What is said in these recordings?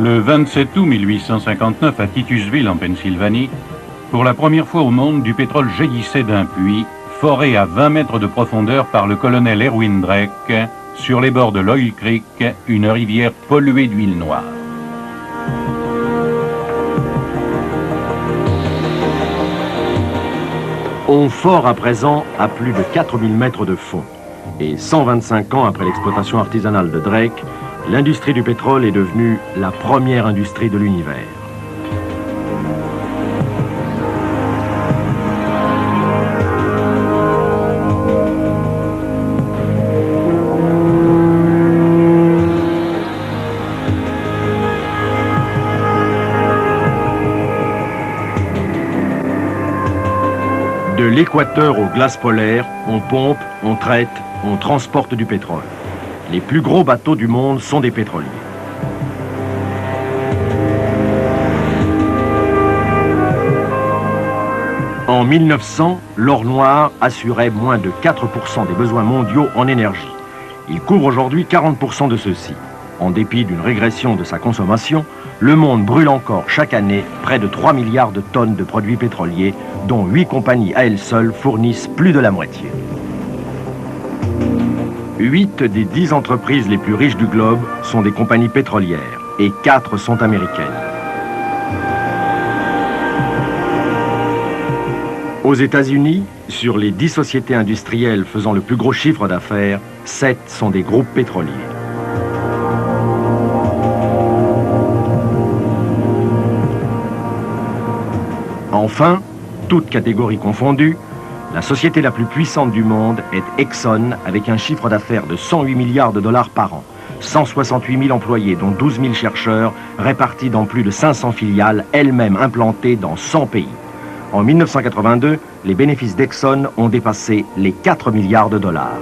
Le 27 août 1859 à Titusville en Pennsylvanie, pour la première fois au monde, du pétrole jaillissait d'un puits, foré à 20 mètres de profondeur par le colonel Erwin Drake, sur les bords de l'Oil Creek, une rivière polluée d'huile noire. On fore à présent à plus de 4000 mètres de fond. Et 125 ans après l'exploitation artisanale de Drake, l'industrie du pétrole est devenue la première industrie de l'univers. De l'équateur aux glaces polaires, on pompe, on traite, on transporte du pétrole. Les plus gros bateaux du monde sont des pétroliers. En 1900, l'or noir assurait moins de 4% des besoins mondiaux en énergie. Il couvre aujourd'hui 40% de ceux-ci. En dépit d'une régression de sa consommation, le monde brûle encore chaque année près de 3 milliards de tonnes de produits pétroliers, dont 8 compagnies à elles seules fournissent plus de la moitié. 8 des 10 entreprises les plus riches du globe sont des compagnies pétrolières et 4 sont américaines. Aux États-Unis, sur les 10 sociétés industrielles faisant le plus gros chiffre d'affaires, 7 sont des groupes pétroliers. Enfin, toutes catégories confondues, la société la plus puissante du monde est Exxon, avec un chiffre d'affaires de 108 milliards de dollars par an, 168 000 employés, dont 12 000 chercheurs, répartis dans plus de 500 filiales, elles-mêmes implantées dans 100 pays. En 1982, les bénéfices d'Exxon ont dépassé les 4 milliards de dollars.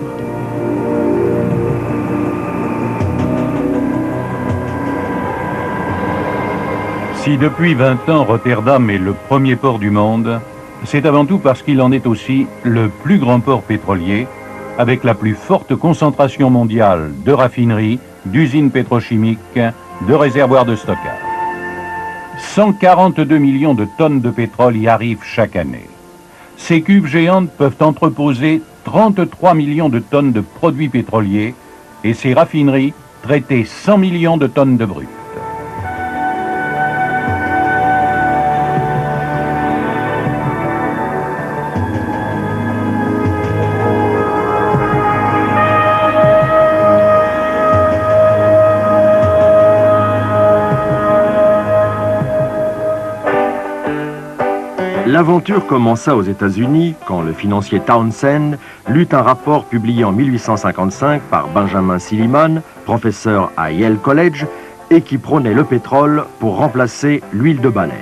Si depuis 20 ans Rotterdam est le premier port du monde, c'est avant tout parce qu'il en est aussi le plus grand port pétrolier, avec la plus forte concentration mondiale de raffineries, d'usines pétrochimiques, de réservoirs de stockage. 142 millions de tonnes de pétrole y arrivent chaque année. Ces cuves géantes peuvent entreposer 33 millions de tonnes de produits pétroliers et ces raffineries traiter 100 millions de tonnes de brut. L'aventure commença aux États-Unis quand le financier Townsend lut un rapport publié en 1855 par Benjamin Silliman, professeur à Yale College, et qui prônait le pétrole pour remplacer l'huile de baleine.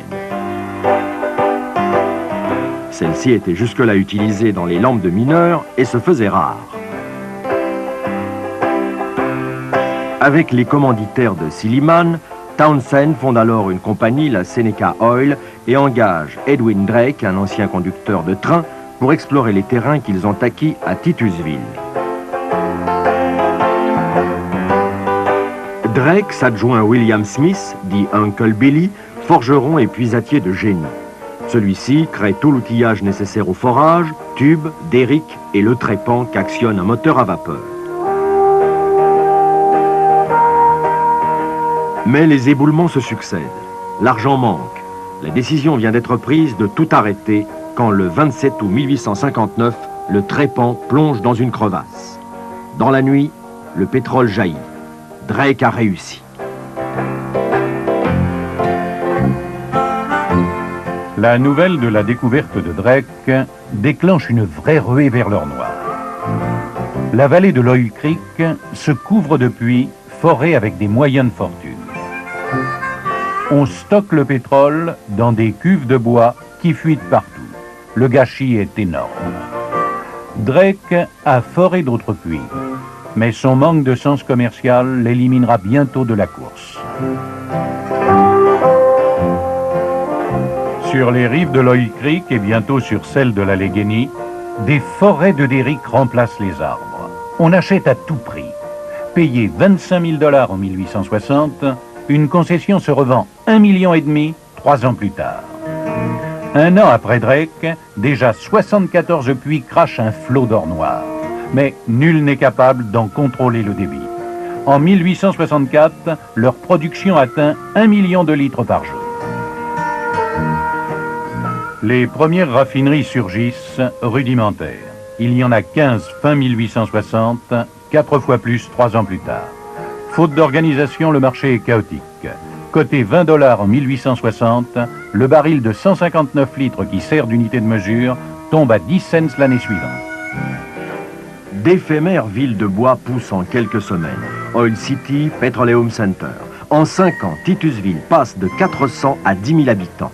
Celle-ci était jusque-là utilisée dans les lampes de mineurs et se faisait rare. Avec les commanditaires de Silliman, Townsend fonde alors une compagnie, la Seneca Oil, et engage Edwin Drake, un ancien conducteur de train, pour explorer les terrains qu'ils ont acquis à Titusville. Drake s'adjoint William Smith, dit Uncle Billy, forgeron et puisatier de génie. Celui-ci crée tout l'outillage nécessaire au forage, tubes, derricks et le trépan qu'actionne un moteur à vapeur. Mais les éboulements se succèdent. L'argent manque. La décision vient d'être prise de tout arrêter quand le 27 août 1859, le trépan plonge dans une crevasse. Dans la nuit, le pétrole jaillit. Drake a réussi. La nouvelle de la découverte de Drake déclenche une vraie ruée vers l'or noir. La vallée de l'Oil Creek se couvre de puits forés avec des moyennes fortunes. On stocke le pétrole dans des cuves de bois qui fuitent partout. Le gâchis est énorme. Drake a foré d'autres puits, mais son manque de sens commercial l'éliminera bientôt de la course. Sur les rives de l'Oil Creek et bientôt sur celles de l'Allegheny, des forêts de derrick remplacent les arbres. On achète à tout prix. Payé 25 000 $ en 1860, une concession se revend 1,5 million 3 ans plus tard. Un an après Drake, déjà 74 puits crachent un flot d'or noir. Mais nul n'est capable d'en contrôler le débit. En 1864, leur production atteint 1 million de litres par jour. Les premières raffineries surgissent rudimentaires. Il y en a 15 fin 1860, 4 fois plus 3 ans plus tard. Faute d'organisation, le marché est chaotique. Coté $20 en 1860, le baril de 159 litres qui sert d'unité de mesure tombe à 10 cents l'année suivante. D'éphémères villes de bois poussent en quelques semaines. Oil City, Petroleum Center. En 5 ans, Titusville passe de 400 à 10 000 habitants.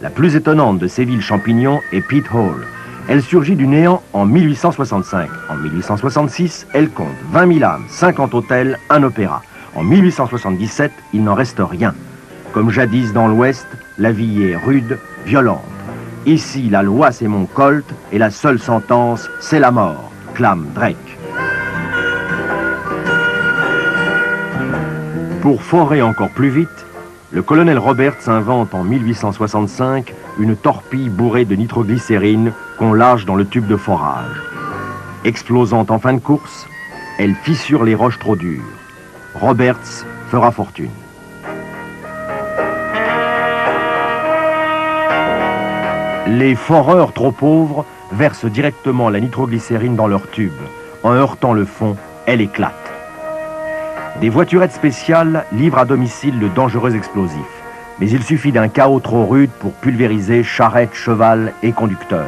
La plus étonnante de ces villes champignons est Pitt Hall. Elle surgit du néant en 1865. En 1866, elle compte 20 000 âmes, 50 hôtels, un opéra. En 1877, il n'en reste rien. Comme jadis dans l'Ouest, la vie est rude, violente. Ici, la loi c'est mon colt et la seule sentence, c'est la mort, clame Drake. Pour forer encore plus vite, le colonel Roberts invente en 1865 une torpille bourrée de nitroglycérine qu'on lâche dans le tube de forage. Explosante en fin de course, elle fissure les roches trop dures. Roberts fera fortune. Les foreurs trop pauvres versent directement la nitroglycérine dans leur tube. En heurtant le fond, elle éclate. Des voiturettes spéciales livrent à domicile le dangereux explosif. Mais il suffit d'un chaos trop rude pour pulvériser charrette, cheval et conducteur.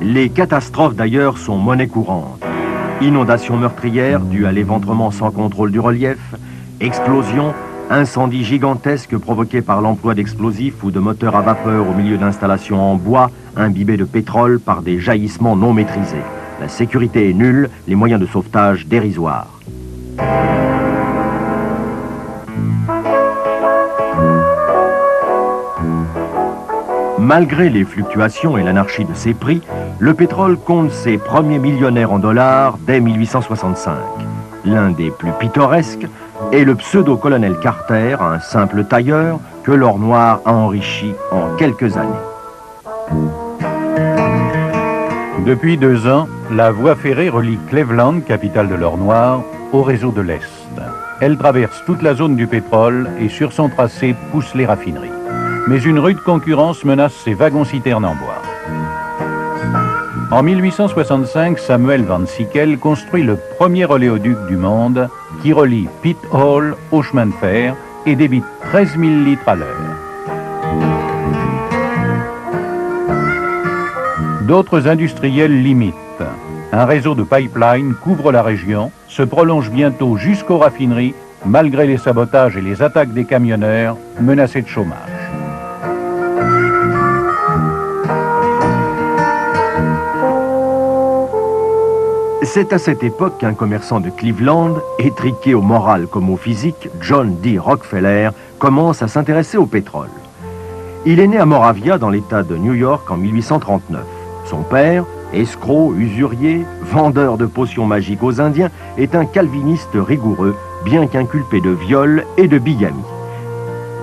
Les catastrophes d'ailleurs sont monnaie courante. Inondations meurtrières dues à l'éventrement sans contrôle du relief, explosions, incendies gigantesques provoqués par l'emploi d'explosifs ou de moteurs à vapeur au milieu d'installations en bois imbibées de pétrole par des jaillissements non maîtrisés. La sécurité est nulle, les moyens de sauvetage dérisoires. Malgré les fluctuations et l'anarchie de ses prix, le pétrole compte ses premiers millionnaires en dollars dès 1865. L'un des plus pittoresques est le pseudo-colonel Carter, un simple tailleur que l'or noir a enrichi en quelques années. Depuis 2 ans, la voie ferrée relie Cleveland, capitale de l'or noir, au réseau de l'Est. Elle traverse toute la zone du pétrole et sur son tracé pousse les raffineries. Mais une rude concurrence menace ces wagons-citernes en bois. En 1865, Samuel Van Sickle construit le premier oléoduc du monde qui relie Pitt Hall au chemin de fer et débite 13 000 litres à l'heure. D'autres industriels l'imitent. Un réseau de pipeline couvre la région, se prolonge bientôt jusqu'aux raffineries, malgré les sabotages et les attaques des camionneurs menacés de chômage. C'est à cette époque qu'un commerçant de Cleveland, étriqué au moral comme au physique, John D. Rockefeller, commence à s'intéresser au pétrole. Il est né à Moravia, dans l'État de New York, en 1839. Son père, escroc, usurier, vendeur de potions magiques aux Indiens, est un calviniste rigoureux, bien qu'inculpé de viol et de bigamie.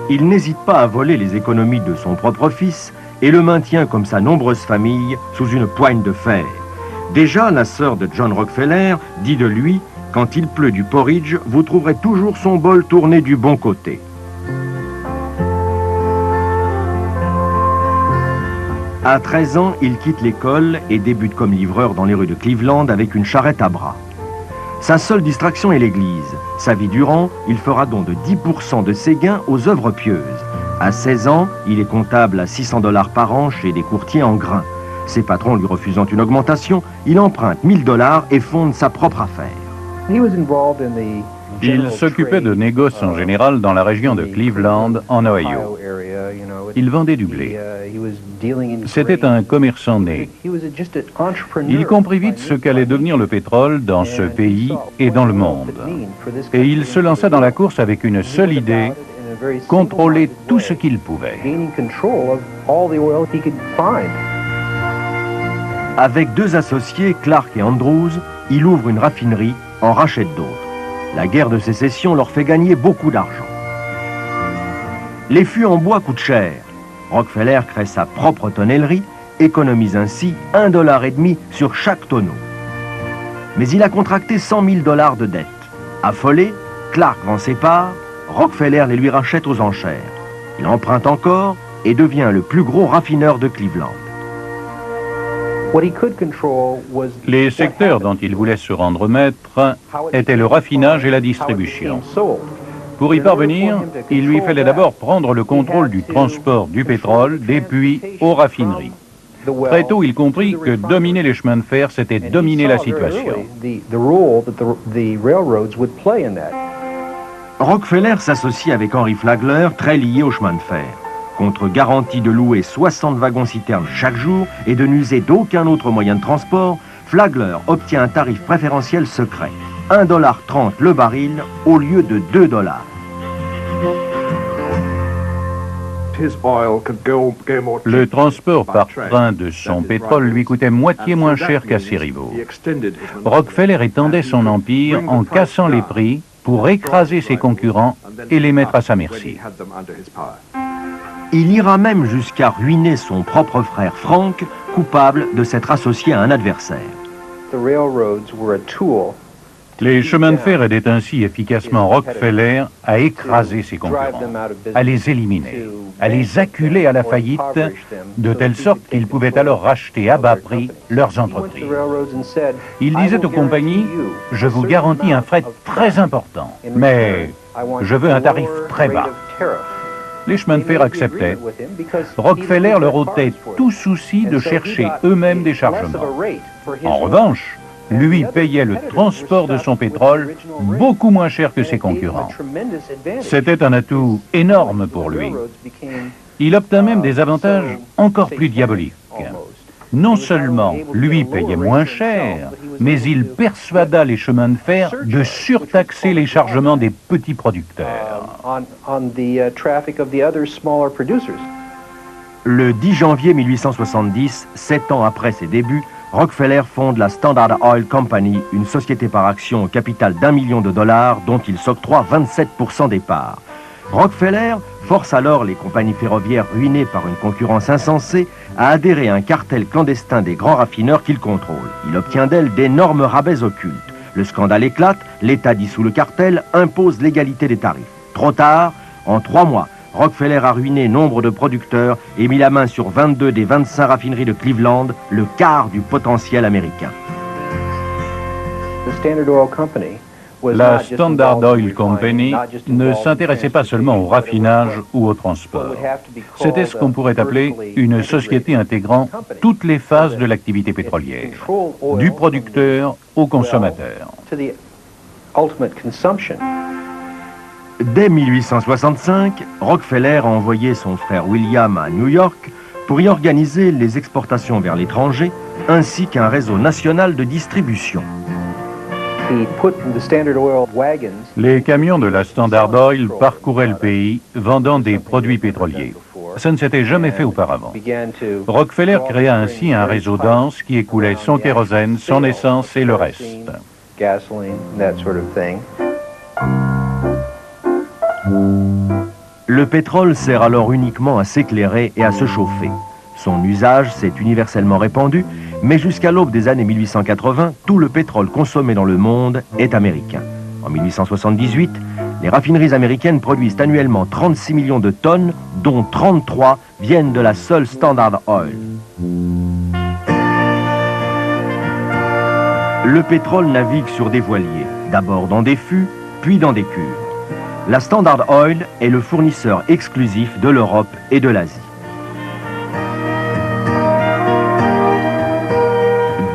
Il n'hésite pas à voler les économies de son propre fils et le maintient, comme sa nombreuse famille, sous une poigne de fer. Déjà, la sœur de John Rockefeller dit de lui « Quand il pleut du porridge, vous trouverez toujours son bol tourné du bon côté ». À 13 ans, il quitte l'école et débute comme livreur dans les rues de Cleveland avec une charrette à bras. Sa seule distraction est l'église. Sa vie durant, il fera don de 10% de ses gains aux œuvres pieuses. À 16 ans, il est comptable à $600 par an chez des courtiers en grains. Ses patrons lui refusant une augmentation, il emprunte $1000 et fonde sa propre affaire. Il s'occupait de négoces en général dans la région de Cleveland, en Ohio. Il vendait du blé. C'était un commerçant né. Il comprit vite ce qu'allait devenir le pétrole dans ce pays et dans le monde. Et il se lança dans la course avec une seule idée, contrôler tout ce qu'il pouvait. Avec 2 associés, Clark et Andrews, il ouvre une raffinerie, en rachète d'autres. La guerre de sécession leur fait gagner beaucoup d'argent. Les fûts en bois coûtent cher. Rockefeller crée sa propre tonnellerie, économise ainsi $1,50 sur chaque tonneau. Mais il a contracté $100 000 de dettes. Affolé, Clark vend ses parts, Rockefeller les lui rachète aux enchères. Il emprunte encore et devient le plus gros raffineur de Cleveland. Les secteurs dont il voulait se rendre maître étaient le raffinage et la distribution. Pour y parvenir, il lui fallait d'abord prendre le contrôle du transport du pétrole des puits aux raffineries. Très tôt, il comprit que dominer les chemins de fer, c'était dominer la situation. Rockefeller s'associe avec Henry Flagler, très lié au chemin de fer. Contre garantie de louer 60 wagons-citernes chaque jour et de n'user d'aucun autre moyen de transport, Flagler obtient un tarif préférentiel secret, $1,30 le baril au lieu de $2. Le transport par train de son pétrole lui coûtait moitié moins cher qu'à ses rivaux. Rockefeller étendait son empire en cassant les prix pour écraser ses concurrents et les mettre à sa merci. Il ira même jusqu'à ruiner son propre frère Frank, coupable de s'être associé à un adversaire. Les chemins de fer aidaient ainsi efficacement Rockefeller à écraser ses concurrents, à les éliminer, à les acculer à la faillite, de telle sorte qu'ils pouvaient alors racheter à bas prix leurs entreprises. Il disait aux compagnies, « Je vous garantis un fret très important, mais je veux un tarif très bas. » Les chemins de fer acceptaient. Rockefeller leur ôtait tout souci de chercher eux-mêmes des chargements. En revanche, lui payait le transport de son pétrole beaucoup moins cher que ses concurrents. C'était un atout énorme pour lui. Il obtint même des avantages encore plus diaboliques. Non seulement lui payait moins cher, mais il persuada les chemins de fer de surtaxer les chargements des petits producteurs. Le 10 janvier 1870, 7 ans après ses débuts, Rockefeller fonde la Standard Oil Company, une société par action au capital d'$1 million dont il s'octroie 27% des parts. Rockefeller force alors les compagnies ferroviaires ruinées par une concurrence insensée à adhérer à un cartel clandestin des grands raffineurs qu'il contrôle. Il obtient d'elles d'énormes rabais occultes. Le scandale éclate, l'État dissout le cartel, impose l'égalité des tarifs. Trop tard, en 3 mois, Rockefeller a ruiné nombre de producteurs et mis la main sur 22 des 25 raffineries de Cleveland, le quart du potentiel américain. La Standard Oil Company ne s'intéressait pas seulement au raffinage ou au transport. C'était ce qu'on pourrait appeler une société intégrant toutes les phases de l'activité pétrolière, du producteur au consommateur. Dès 1865, Rockefeller a envoyé son frère William à New York pour y organiser les exportations vers l'étranger, ainsi qu'un réseau national de distribution. Les camions de la Standard Oil parcouraient le pays, vendant des produits pétroliers. Ça ne s'était jamais fait auparavant. Rockefeller créa ainsi un réseau dense qui écoulait son kérosène, son essence et le reste. Le pétrole sert alors uniquement à s'éclairer et à se chauffer. Son usage s'est universellement répandu, mais jusqu'à l'aube des années 1880, tout le pétrole consommé dans le monde est américain. En 1878, les raffineries américaines produisent annuellement 36 millions de tonnes, dont 33 viennent de la seule Standard Oil. Le pétrole navigue sur des voiliers, d'abord dans des fûts, puis dans des cuves. La Standard Oil est le fournisseur exclusif de l'Europe et de l'Asie.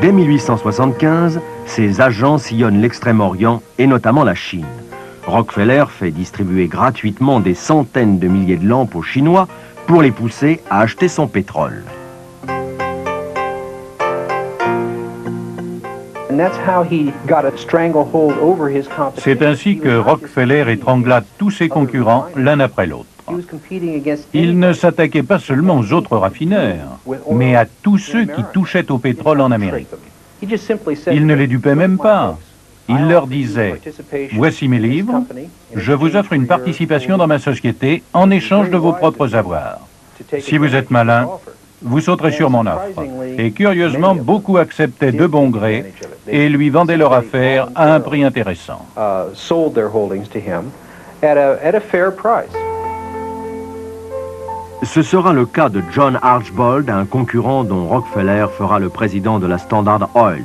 Dès 1875, ses agents sillonnent l'Extrême-Orient et notamment la Chine. Rockefeller fait distribuer gratuitement des centaines de milliers de lampes aux Chinois pour les pousser à acheter son pétrole. C'est ainsi que Rockefeller étrangla tous ses concurrents l'un après l'autre. Il ne s'attaquait pas seulement aux autres raffineurs, mais à tous ceux qui touchaient au pétrole en Amérique. Il ne les dupait même pas. Il leur disait « Voici mes livres, je vous offre une participation dans ma société en échange de vos propres avoirs. Si vous êtes malin, vous sauterez sur mon offre. » Et curieusement, beaucoup acceptaient de bon gré et lui vendaient leur affaire à un prix intéressant. Ce sera le cas de John Archbold, un concurrent dont Rockefeller fera le président de la Standard Oil,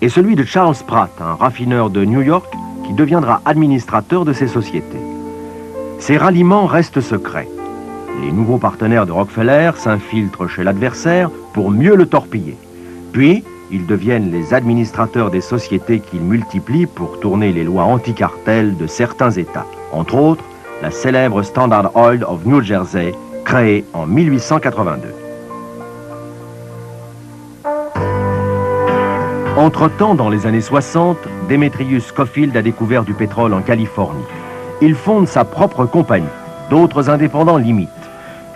et celui de Charles Pratt, un raffineur de New York qui deviendra administrateur de ces sociétés. Ces ralliements restent secrets. Les nouveaux partenaires de Rockefeller s'infiltrent chez l'adversaire pour mieux le torpiller. Puis, ils deviennent les administrateurs des sociétés qu'ils multiplient pour tourner les lois anti-cartel de certains États. Entre autres, la célèbre Standard Oil of New Jersey, créée en 1882. Entre-temps, dans les années 60, Demetrius Scofield a découvert du pétrole en Californie. Il fonde sa propre compagnie. D'autres indépendants l'imitent.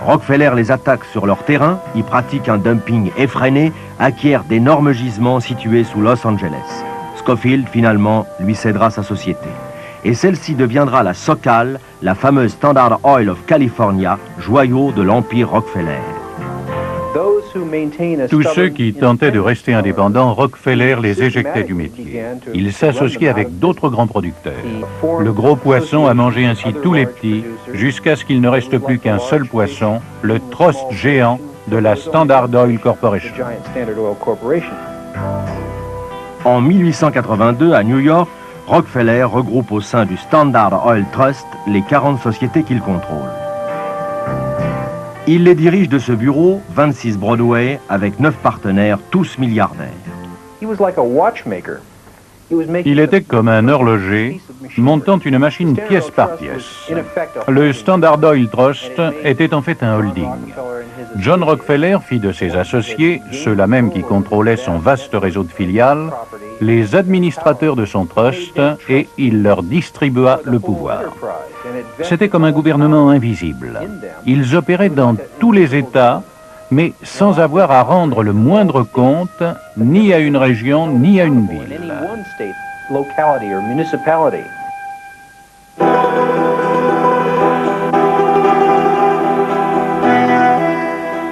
Rockefeller les attaque sur leur terrain, y pratique un dumping effréné, acquiert d'énormes gisements situés sous Los Angeles. Scofield, finalement, lui cédera sa société. Et celle-ci deviendra la SoCal, la fameuse Standard Oil of California, joyau de l'empire Rockefeller. Tous ceux qui tentaient de rester indépendants, Rockefeller les éjectait du métier. Ils s'associaient avec d'autres grands producteurs. Le gros poisson a mangé ainsi tous les petits, jusqu'à ce qu'il ne reste plus qu'un seul poisson, le trust géant de la Standard Oil Corporation. En 1882, à New York, Rockefeller regroupe au sein du Standard Oil Trust les 40 sociétés qu'il contrôle. Il les dirige de ce bureau, 26 Broadway, avec 9 partenaires, tous milliardaires. Il était comme un horloger montant une machine pièce par pièce. Le Standard Oil Trust était en fait un holding. John Rockefeller fit de ses associés, ceux-là même qui contrôlaient son vaste réseau de filiales, les administrateurs de son trust et il leur distribua le pouvoir. C'était comme un gouvernement invisible. Ils opéraient dans tous les États, mais sans avoir à rendre le moindre compte ni à une région ni à une ville.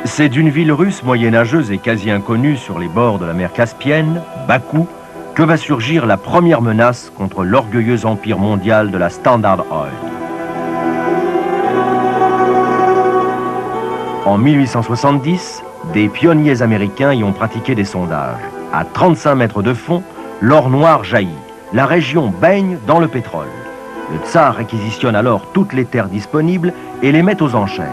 C'est d'une ville russe moyenâgeuse et quasi inconnue sur les bords de la mer Caspienne, Bakou, que va surgir la première menace contre l'orgueilleux empire mondial de la Standard Oil. En 1870, des pionniers américains y ont pratiqué des sondages. À 35 mètres de fond, l'or noir jaillit. La région baigne dans le pétrole. Le tsar réquisitionne alors toutes les terres disponibles et les met aux enchères.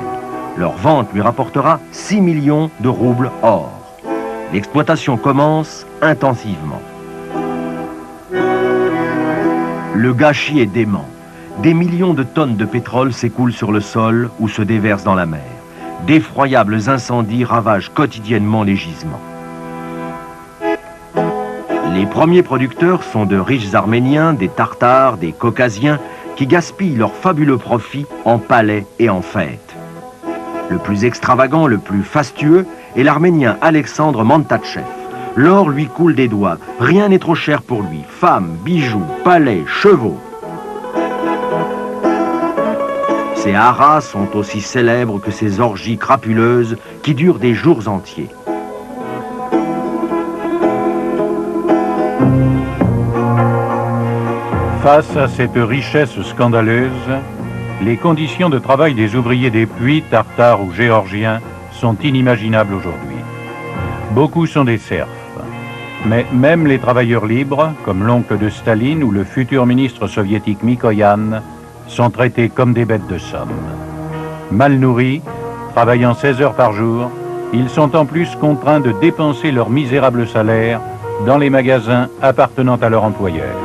Leur vente lui rapportera 6 millions de roubles or. L'exploitation commence intensivement. Le gâchis est dément. Des millions de tonnes de pétrole s'écoulent sur le sol ou se déversent dans la mer. D'effroyables incendies ravagent quotidiennement les gisements. Les premiers producteurs sont de riches Arméniens, des Tartares, des Caucasiens, qui gaspillent leurs fabuleux profits en palais et en fêtes. Le plus extravagant, le plus fastueux est l'Arménien Alexandre Mantatchev. L'or lui coule des doigts, rien n'est trop cher pour lui. Femmes, bijoux, palais, chevaux. Ces haras sont aussi célèbres que ces orgies crapuleuses qui durent des jours entiers. Face à cette richesse scandaleuse, les conditions de travail des ouvriers des puits, tartares ou géorgiens, sont inimaginables aujourd'hui. Beaucoup sont des serfs. Mais même les travailleurs libres, comme l'oncle de Staline ou le futur ministre soviétique Mikoyan, sont traités comme des bêtes de somme. Mal nourris, travaillant 16 heures par jour, ils sont en plus contraints de dépenser leur misérable salaire dans les magasins appartenant à leur employeur.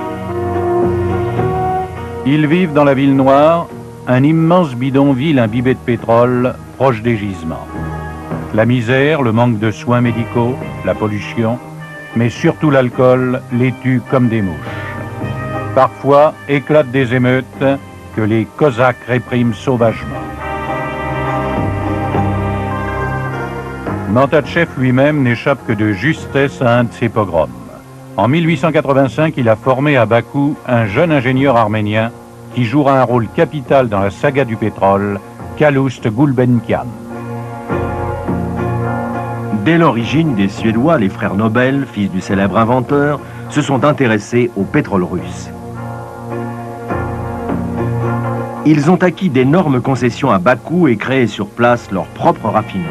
Ils vivent dans la ville noire, un immense bidonville imbibé de pétrole proche des gisements. La misère, le manque de soins médicaux, la pollution, mais surtout l'alcool les tue comme des mouches. Parfois éclatent des émeutes que les Cosaques répriment sauvagement. Mantatchev lui-même n'échappe que de justesse à un de ces pogroms. En 1885, il a formé à Bakou un jeune ingénieur arménien qui jouera un rôle capital dans la saga du pétrole, Calouste Gulbenkian. Dès l'origine, des Suédois, les frères Nobel, fils du célèbre inventeur, se sont intéressés au pétrole russe. Ils ont acquis d'énormes concessions à Bakou et créé sur place leur propre raffinerie.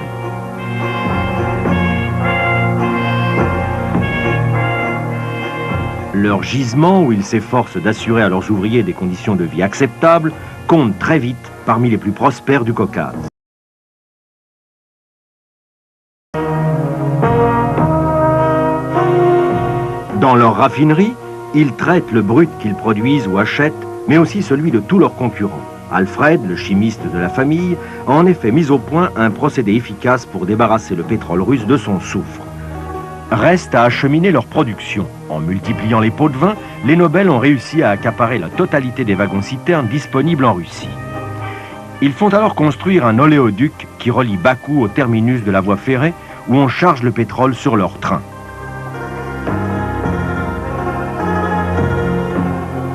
Leur gisement, où ils s'efforcent d'assurer à leurs ouvriers des conditions de vie acceptables, compte très vite parmi les plus prospères du Caucase. Dans leur raffinerie, ils traitent le brut qu'ils produisent ou achètent, mais aussi celui de tous leurs concurrents. Alfred, le chimiste de la famille, a en effet mis au point un procédé efficace pour débarrasser le pétrole russe de son soufre. Reste à acheminer leur production. En multipliant les pots de vin, les Nobel ont réussi à accaparer la totalité des wagons-citernes disponibles en Russie. Ils font alors construire un oléoduc qui relie Bakou au terminus de la voie ferrée où on charge le pétrole sur leur train.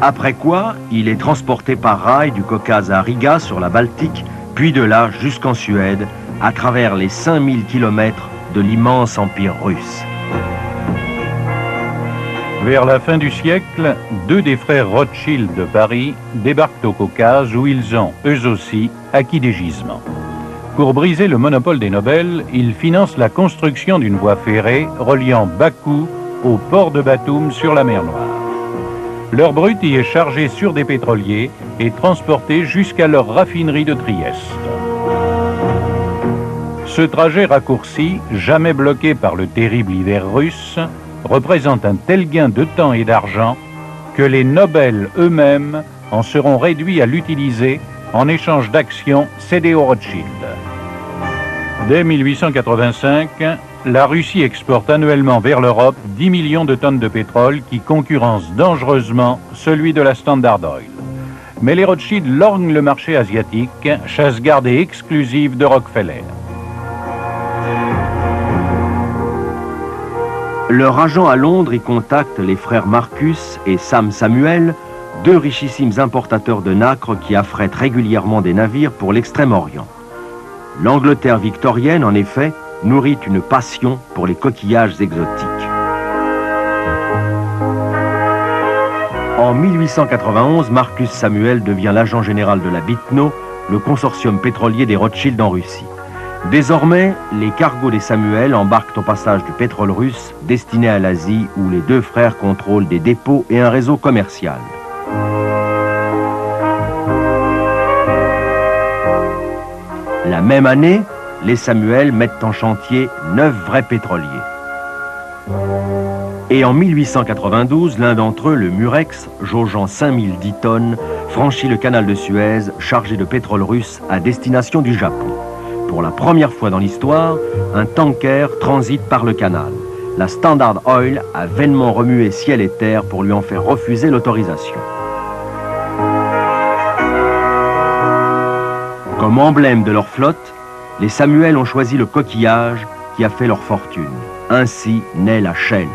Après quoi, il est transporté par rail du Caucase à Riga sur la Baltique, puis de là jusqu'en Suède, à travers les 5000 km de l'immense empire russe. Vers la fin du siècle, deux des frères Rothschild de Paris débarquent au Caucase où ils ont, eux aussi, acquis des gisements. Pour briser le monopole des Nobel, ils financent la construction d'une voie ferrée reliant Bakou au port de Batoum sur la mer Noire. Leur brut y est chargé sur des pétroliers et transporté jusqu'à leur raffinerie de Trieste. Ce trajet raccourci, jamais bloqué par le terrible hiver russe, représente un tel gain de temps et d'argent que les Nobel eux-mêmes en seront réduits à l'utiliser en échange d'actions cédées aux Rothschild. Dès 1885, la Russie exporte annuellement vers l'Europe 10 millions de tonnes de pétrole qui concurrencent dangereusement celui de la Standard Oil. Mais les Rothschild lorgnent le marché asiatique, chasse gardée exclusive de Rockefeller. Leur agent à Londres y contacte les frères Marcus et Sam Samuel, deux richissimes importateurs de nacre qui affrètent régulièrement des navires pour l'Extrême-Orient. L'Angleterre victorienne, en effet, nourrit une passion pour les coquillages exotiques. En 1891, Marcus Samuel devient l'agent général de la Bitno, le consortium pétrolier des Rothschild en Russie. Désormais, les cargos des Samuel embarquent au passage du pétrole russe destiné à l'Asie où les deux frères contrôlent des dépôts et un réseau commercial. La même année, les Samuel mettent en chantier 9 vrais pétroliers. Et en 1892, l'un d'entre eux, le Murex, jaugeant 5010 tonnes, franchit le canal de Suez chargé de pétrole russe à destination du Japon. Pour la première fois dans l'histoire, un tanker transite par le canal. La Standard Oil a vainement remué ciel et terre pour lui en faire refuser l'autorisation. Comme emblème de leur flotte, les Samuel ont choisi le coquillage qui a fait leur fortune. Ainsi naît la Shell.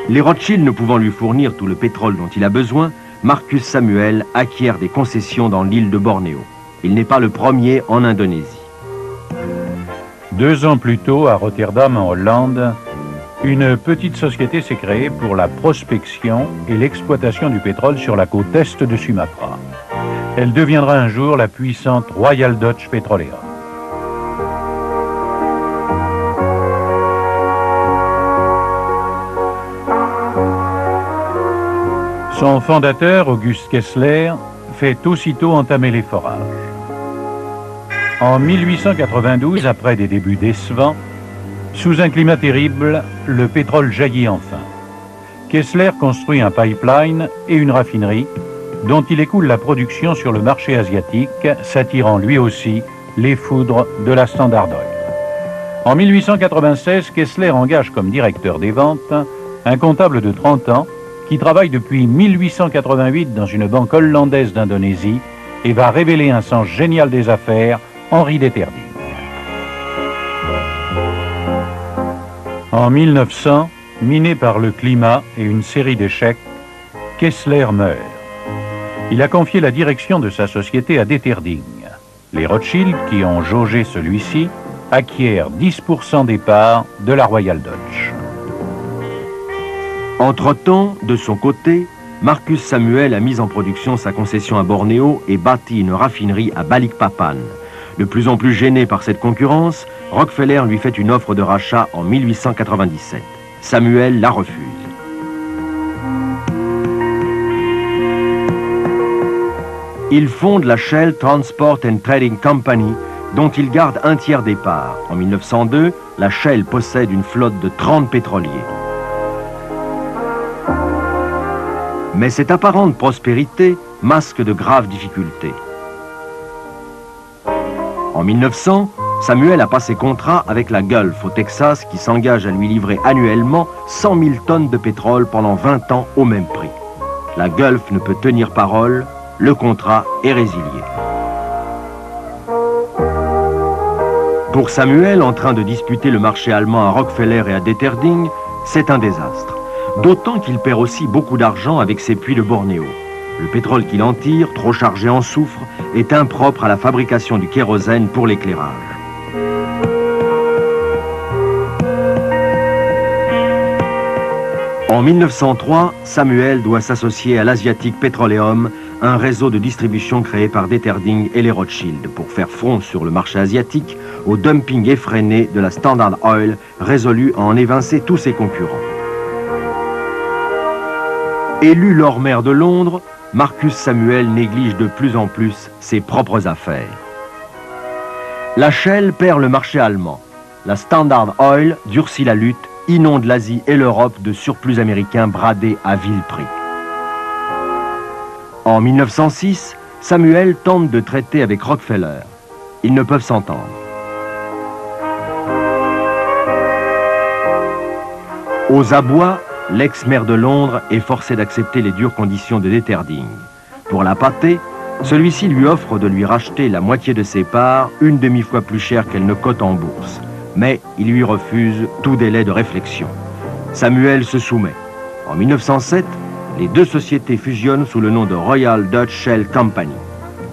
Les Rothschild ne pouvant lui fournir tout le pétrole dont il a besoin, Marcus Samuel acquiert des concessions dans l'île de Bornéo. Il n'est pas le premier en Indonésie. 2 ans plus tôt, à Rotterdam, en Hollande, une petite société s'est créée pour la prospection et l'exploitation du pétrole sur la côte est de Sumatra. Elle deviendra un jour la puissante Royal Dutch Petroleum. Son fondateur, August Kessler, fait aussitôt entamer les forages. En 1892, après des débuts décevants, sous un climat terrible, le pétrole jaillit enfin. Kessler construit un pipeline et une raffinerie dont il écoule la production sur le marché asiatique, s'attirant lui aussi les foudres de la Standard Oil. En 1896, Kessler engage comme directeur des ventes un comptable de 30 ans qui travaille depuis 1888 dans une banque hollandaise d'Indonésie et va révéler un sens génial des affaires, Henri d'Eterding. En 1900, miné par le climat et une série d'échecs, Kessler meurt. Il a confié la direction de sa société à Deterding. Les Rothschild, qui ont jaugé celui-ci, acquièrent 10% des parts de la Royal Dutch. Entre-temps, de son côté, Marcus Samuel a mis en production sa concession à Bornéo et bâti une raffinerie à Balikpapan. De plus en plus gêné par cette concurrence, Rockefeller lui fait une offre de rachat en 1897. Samuel la refuse. Il fonde la Shell Transport and Trading Company, dont il garde un tiers des parts. En 1902, la Shell possède une flotte de 30 pétroliers. Mais cette apparente prospérité masque de graves difficultés. En 1900, Samuel a passé contrat avec la Gulf au Texas qui s'engage à lui livrer annuellement 100 000 tonnes de pétrole pendant 20 ans au même prix. La Gulf ne peut tenir parole, le contrat est résilié. Pour Samuel, en train de disputer le marché allemand à Rockefeller et à Deterding, c'est un désastre. D'autant qu'il perd aussi beaucoup d'argent avec ses puits de Bornéo. Le pétrole qu'il en tire, trop chargé en soufre, est impropre à la fabrication du kérosène pour l'éclairage. En 1903, Samuel doit s'associer à l'Asiatic Petroleum, un réseau de distribution créé par Deterding et les Rothschild pour faire front sur le marché asiatique au dumping effréné de la Standard Oil, résolu à en évincer tous ses concurrents. Élu Lord Mayor de Londres, Marcus Samuel néglige de plus en plus ses propres affaires. La Shell perd le marché allemand. La Standard Oil durcit la lutte, inonde l'Asie et l'Europe de surplus américains bradés à vil prix. En 1906, Samuel tente de traiter avec Rockefeller. Ils ne peuvent s'entendre. Aux abois, l'ex-maire de Londres est forcé d'accepter les dures conditions de Deterding. Pour la pâter, celui-ci lui offre de lui racheter la moitié de ses parts, une demi-fois plus cher qu'elle ne cote en bourse. Mais il lui refuse tout délai de réflexion. Samuel se soumet. En 1907, les deux sociétés fusionnent sous le nom de Royal Dutch Shell Company.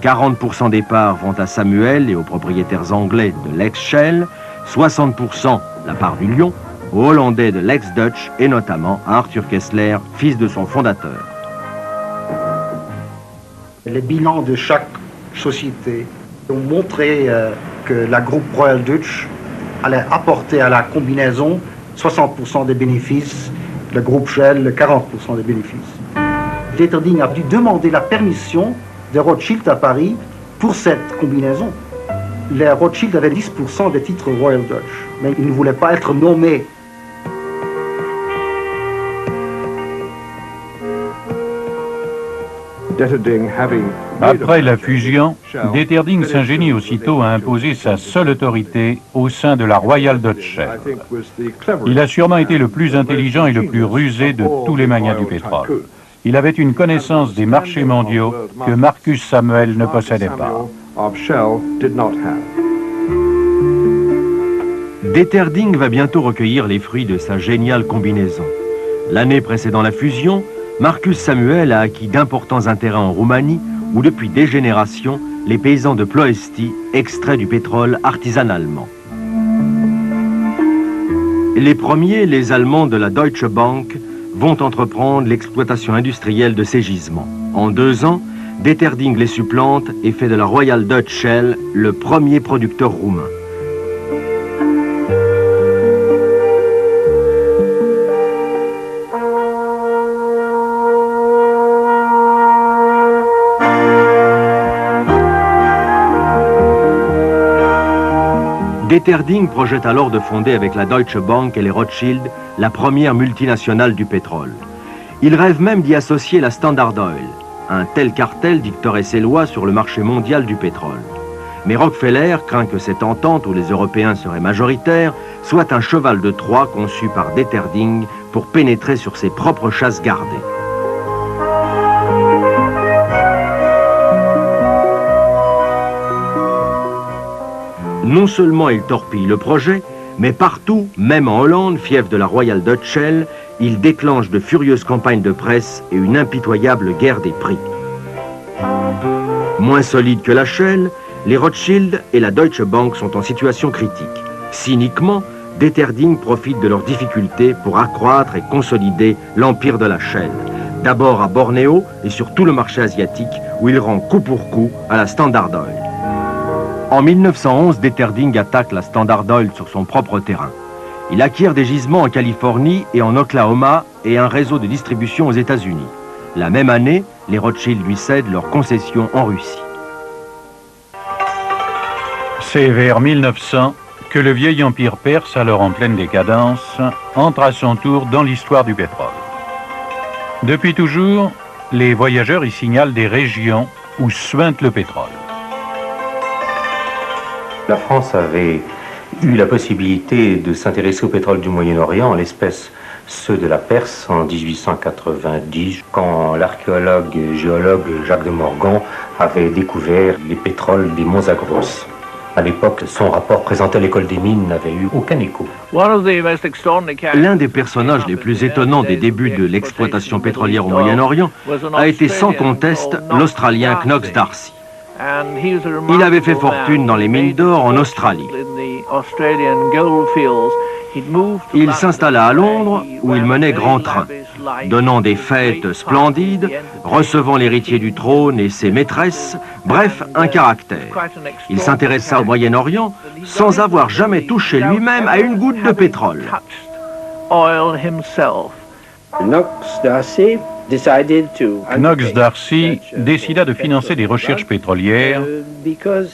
40% des parts vont à Samuel et aux propriétaires anglais de l'ex-Shell, 60% la part du Lion, aux Hollandais de l'ex-Dutch et notamment à Arthur Kessler, fils de son fondateur. Les bilans de chaque société ont montré que la groupe Royal Dutch allait apporter à la combinaison 60% des bénéfices, le groupe Shell 40% des bénéfices. Deterding a dû demander la permission des Rothschild à Paris pour cette combinaison. Les Rothschild avaient 10% des titres Royal Dutch, mais ils ne voulaient pas être nommés. Après la fusion, Deterding s'ingénie aussitôt à imposer sa seule autorité au sein de la Royal Dutch Shell. Il a sûrement été le plus intelligent et le plus rusé de tous les magnats du pétrole. Il avait une connaissance des marchés mondiaux que Marcus Samuel ne possédait pas. Deterding va bientôt recueillir les fruits de sa géniale combinaison. L'année précédant la fusion, Marcus Samuel a acquis d'importants intérêts en Roumanie, où depuis des générations, les paysans de Ploesti extraient du pétrole artisanalement. Les premiers, les Allemands de la Deutsche Bank, vont entreprendre l'exploitation industrielle de ces gisements. En 2 ans, Deterding les supplante et fait de la Royal Dutch Shell le premier producteur roumain. Deterding projette alors de fonder avec la Deutsche Bank et les Rothschild la première multinationale du pétrole. Il rêve même d'y associer la Standard Oil. Un tel cartel dicterait ses lois sur le marché mondial du pétrole. Mais Rockefeller craint que cette entente où les Européens seraient majoritaires soit un cheval de Troie conçu par Deterding pour pénétrer sur ses propres chasses gardées. Non seulement il torpille le projet, Mais partout, même en Hollande, fief de la Royal Dutch Shell, il déclenche de furieuses campagnes de presse et une impitoyable guerre des prix. Moins solides que la Shell, les Rothschild et la Deutsche Bank sont en situation critique. Cyniquement, Deterding profite de leurs difficultés pour accroître et consolider l'empire de la Shell. D'abord à Bornéo et sur tout le marché asiatique, où il rend coup pour coup à la Standard Oil. En 1911, Deterding attaque la Standard Oil sur son propre terrain. Il acquiert des gisements en Californie et en Oklahoma et un réseau de distribution aux États-Unis. La même année, les Rothschild lui cèdent leurs concessions en Russie. C'est vers 1900 que le vieil empire perse, alors en pleine décadence, entre à son tour dans l'histoire du pétrole. Depuis toujours, les voyageurs y signalent des régions où suinte le pétrole. La France avait eu la possibilité de s'intéresser au pétrole du Moyen-Orient, en l'espèce ceux de la Perse, en 1890, quand l'archéologue et géologue Jacques de Morgan avait découvert les pétroles des monts Zagros. À l'époque, son rapport présenté à l'école des mines n'avait eu aucun écho. L'un des personnages les plus étonnants des débuts de l'exploitation pétrolière au Moyen-Orient a été sans conteste l'Australien Knox D'Arcy. Il avait fait fortune dans les mines d'or en Australie. Il s'installa à Londres où il menait grand train, donnant des fêtes splendides, recevant l'héritier du trône et ses maîtresses, bref, un caractère. Il s'intéressa au Moyen-Orient sans avoir jamais touché lui-même à une goutte de pétrole. Knox D'Arcy décida de financer des recherches pétrolières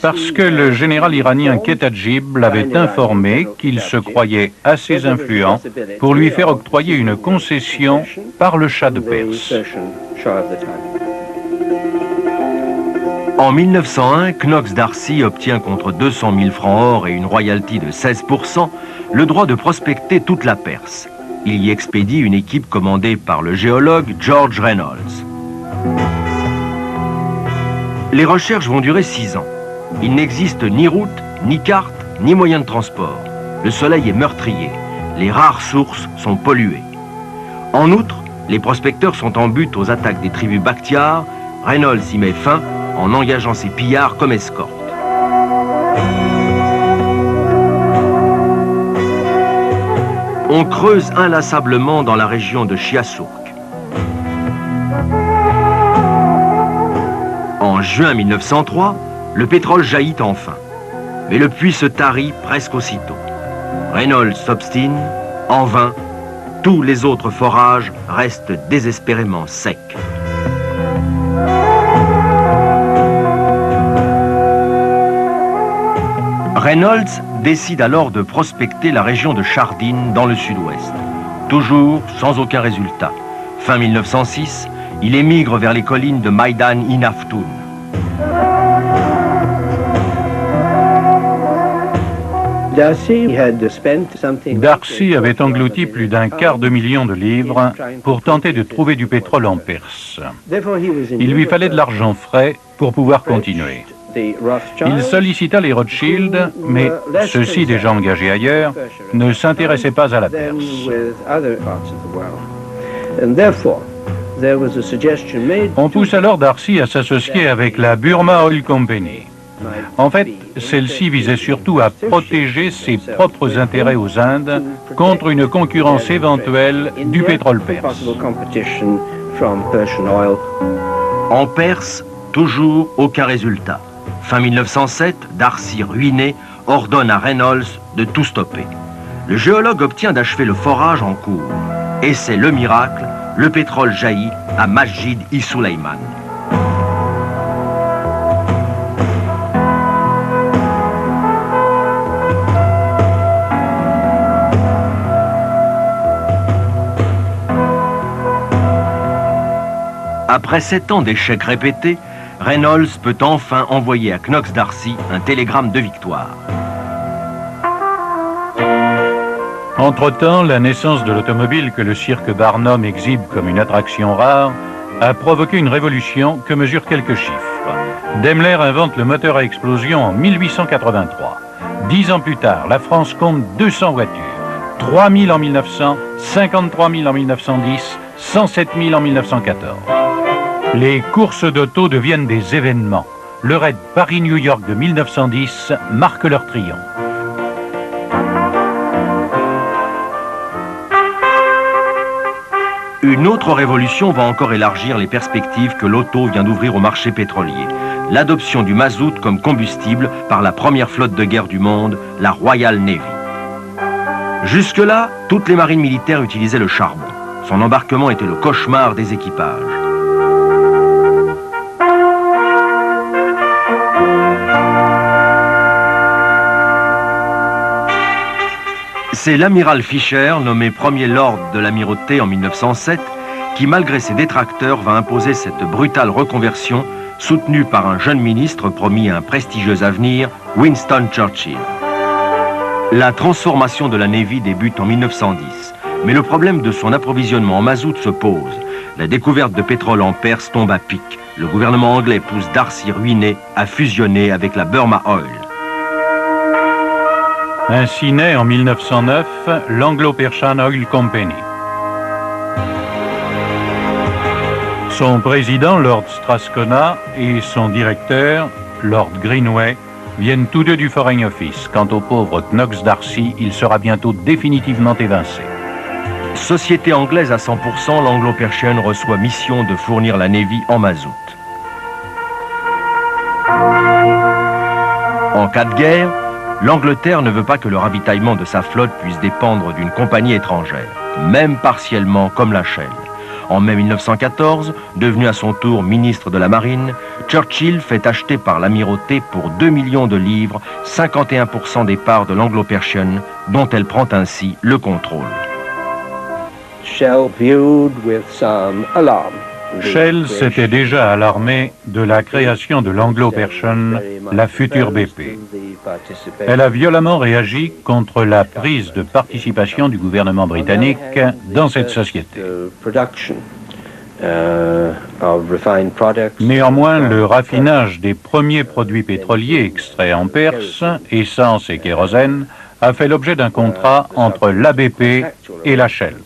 parce que le général iranien Ketajib l'avait informé qu'il se croyait assez influent pour lui faire octroyer une concession par le Shah de Perse. En 1901, Knox D'Arcy obtient contre 200 000 francs or et une royalty de 16% le droit de prospecter toute la Perse. Il y expédie une équipe commandée par le géologue George Reynolds. Les recherches vont durer 6 ans. Il n'existe ni route, ni carte, ni moyen de transport. Le soleil est meurtrier. Les rares sources sont polluées. En outre, les prospecteurs sont en butte aux attaques des tribus Bakhtiar. Reynolds y met fin en engageant ses pillards comme escorte. On creuse inlassablement dans la région de Chiasourk. En juin 1903, le pétrole jaillit enfin. Mais le puits se tarit presque aussitôt. Reynolds s'obstine, en vain, tous les autres forages restent désespérément secs. Reynolds décide alors de prospecter la région de Chardin dans le sud-ouest. Toujours sans aucun résultat. Fin 1906, il émigre vers les collines de Maïdan-i-Naftun. D'Arcy avait englouti plus d'1 quart de million de livres pour tenter de trouver du pétrole en Perse. Il lui fallait de l'argent frais pour pouvoir continuer. Il sollicita les Rothschild, mais ceux-ci, déjà engagés ailleurs, ne s'intéressaient pas à la Perse. On pousse alors D'Arcy à s'associer avec la Burma Oil Company. En fait, celle-ci visait surtout à protéger ses propres intérêts aux Indes contre une concurrence éventuelle du pétrole perse. En Perse, toujours aucun résultat. Fin 1907, D'Arcy, ruiné, ordonne à Reynolds de tout stopper. Le géologue obtient d'achever le forage en cours. Et c'est le miracle, le pétrole jaillit à Masjid-i-Suleyman. Après 7 ans d'échecs répétés, Reynolds peut enfin envoyer à Knox D'Arcy un télégramme de victoire. Entre-temps, la naissance de l'automobile que le cirque Barnum exhibe comme une attraction rare a provoqué une révolution que mesurent quelques chiffres. Daimler invente le moteur à explosion en 1883. 10 ans plus tard, la France compte 200 voitures. 3 000 en 1900, 53 000 en 1910, 107 000 en 1914. Les courses d'auto deviennent des événements. Le raid Paris-New York de 1910 marque leur triomphe. Une autre révolution va encore élargir les perspectives que l'auto vient d'ouvrir au marché pétrolier. L'adoption du mazout comme combustible par la première flotte de guerre du monde, la Royal Navy. Jusque-là, toutes les marines militaires utilisaient le charbon. Son embarquement était le cauchemar des équipages. C'est l'amiral Fisher, nommé premier lord de l'amirauté en 1907, qui, malgré ses détracteurs, va imposer cette brutale reconversion, soutenue par un jeune ministre promis un prestigieux avenir, Winston Churchill. La transformation de la Navy débute en 1910, mais le problème de son approvisionnement en mazout se pose. La découverte de pétrole en Perse tombe à pic. Le gouvernement anglais pousse Darcy ruiné à fusionner avec la Burma Oil. Ainsi naît en 1909 l'Anglo-Persian Oil Company. Son président, Lord Strathcona, et son directeur, Lord Greenway, viennent tous deux du Foreign Office. Quant au pauvre Knox Darcy, il sera bientôt définitivement évincé. Société anglaise à 100%, l'Anglo-Persian reçoit mission de fournir la Navy en mazout. En cas de guerre, l'Angleterre ne veut pas que le ravitaillement de sa flotte puisse dépendre d'une compagnie étrangère, même partiellement comme la Shell. En mai 1914, devenu à son tour ministre de la Marine, Churchill fait acheter par l'amirauté pour 2 millions de livres 51% des parts de l'Anglo-Persian, dont elle prend ainsi le contrôle. Shell viewed with some alarm. Shell s'était déjà alarmé de la création de l'Anglo-Persian, la future BP. Elle a violemment réagi contre la prise de participation du gouvernement britannique dans cette société. Néanmoins, le raffinage des premiers produits pétroliers extraits en Perse, essence et kérosène, a fait l'objet d'un contrat entre l'ABP et la Shell.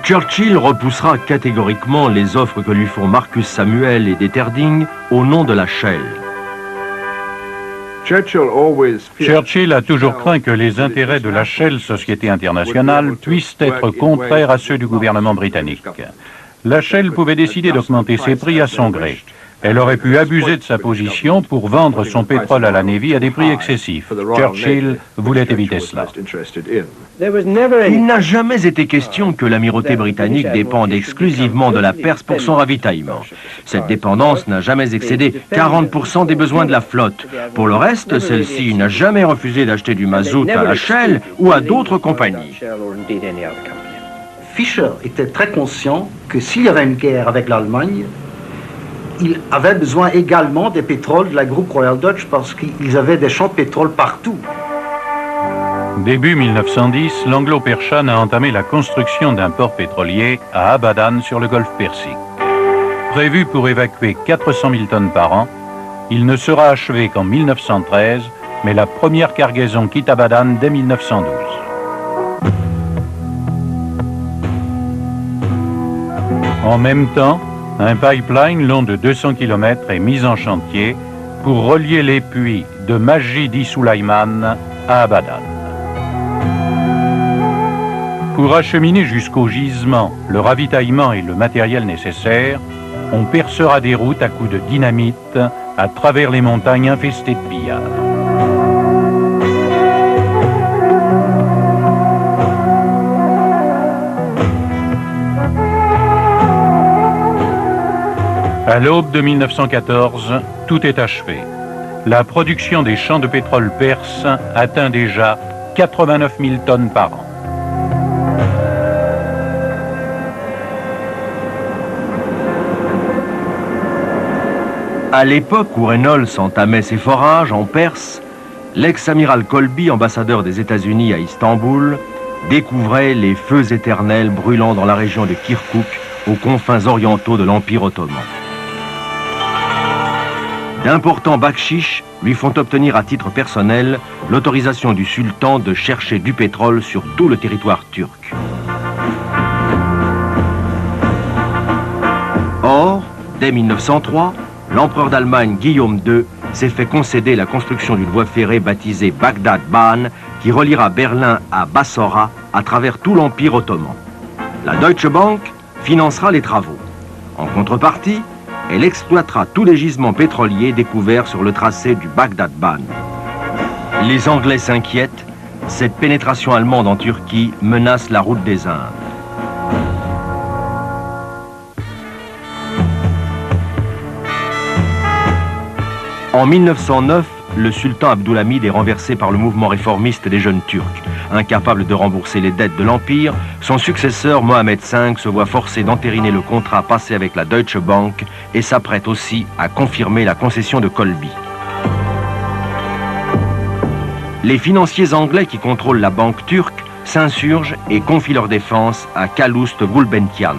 Churchill repoussera catégoriquement les offres que lui font Marcus Samuel et Deterding au nom de la Shell. Churchill a toujours craint que les intérêts de la Shell, société internationale, puissent être contraires à ceux du gouvernement britannique. La Shell pouvait décider d'augmenter ses prix à son gré. Elle aurait pu abuser de sa position pour vendre son pétrole à la Navy à des prix excessifs. Churchill voulait éviter cela. Il n'a jamais été question que l'amirauté britannique dépende exclusivement de la Perse pour son ravitaillement. Cette dépendance n'a jamais excédé 40% des besoins de la flotte. Pour le reste, celle-ci n'a jamais refusé d'acheter du mazout à la Shell ou à d'autres compagnies. Fisher était très conscient que s'il y avait une guerre avec l'Allemagne, il avait besoin également des pétroles de la groupe Royal Dutch parce qu'ils avaient des champs de pétrole partout. Début 1910, l'Anglo-Persian a entamé la construction d'un port pétrolier à Abadan sur le golfe Persique. Prévu pour évacuer 400 000 tonnes par an, il ne sera achevé qu'en 1913, mais la première cargaison quitte Abadan dès 1912. En même temps, un pipeline long de 200 km est mis en chantier pour relier les puits de Majid-i Sulaiman à Abadan. Pour acheminer jusqu'au gisement le ravitaillement et le matériel nécessaires, on percera des routes à coups de dynamite à travers les montagnes infestées de pillards. À l'aube de 1914, tout est achevé. La production des champs de pétrole perse atteint déjà 89 000 tonnes par an. À l'époque où Reynolds entamait ses forages en Perse, l'ex-amiral Colby, ambassadeur des États-Unis à Istanbul, découvrait les feux éternels brûlant dans la région de Kirkouk, aux confins orientaux de l'Empire ottoman. D'importants bakshish lui font obtenir à titre personnel l'autorisation du sultan de chercher du pétrole sur tout le territoire turc. Or, dès 1903, l'empereur d'Allemagne Guillaume II s'est fait concéder la construction d'une voie ferrée baptisée Bagdad-Bahn qui reliera Berlin à Bassora à travers tout l'Empire ottoman. La Deutsche Bank financera les travaux. En contrepartie, elle exploitera tous les gisements pétroliers découverts sur le tracé du Bagdad-Bahn. Les Anglais s'inquiètent, cette pénétration allemande en Turquie menace la route des Indes. En 1909, le sultan Abdulhamid est renversé par le mouvement réformiste des jeunes Turcs. Incapable de rembourser les dettes de l'Empire, son successeur Mohamed V se voit forcé d'entériner le contrat passé avec la Deutsche Bank et s'apprête aussi à confirmer la concession de Kolbi. Les financiers anglais qui contrôlent la banque turque s'insurgent et confient leur défense à Calouste Gulbenkian.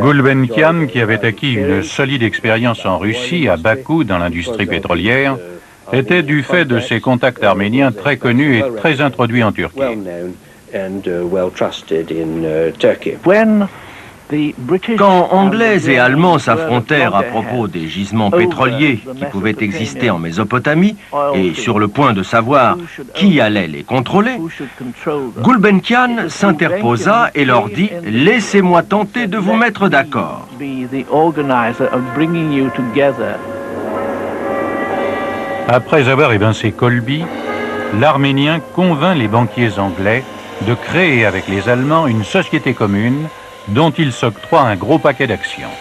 Gulbenkian, qui avait acquis une solide expérience en Russie, à Bakou, dans l'industrie pétrolière, était du fait de ses contacts arméniens très connus et très introduits en Turquie. Quand Anglais et Allemands s'affrontèrent à propos des gisements pétroliers qui pouvaient exister en Mésopotamie et sur le point de savoir qui allait les contrôler, Gulbenkian s'interposa et leur dit « Laissez-moi tenter de vous mettre d'accord ». Après avoir évincé Kolbi, l'Arménien convainc les banquiers anglais de créer avec les Allemands une société commune dont il s'octroie un gros paquet d'actions.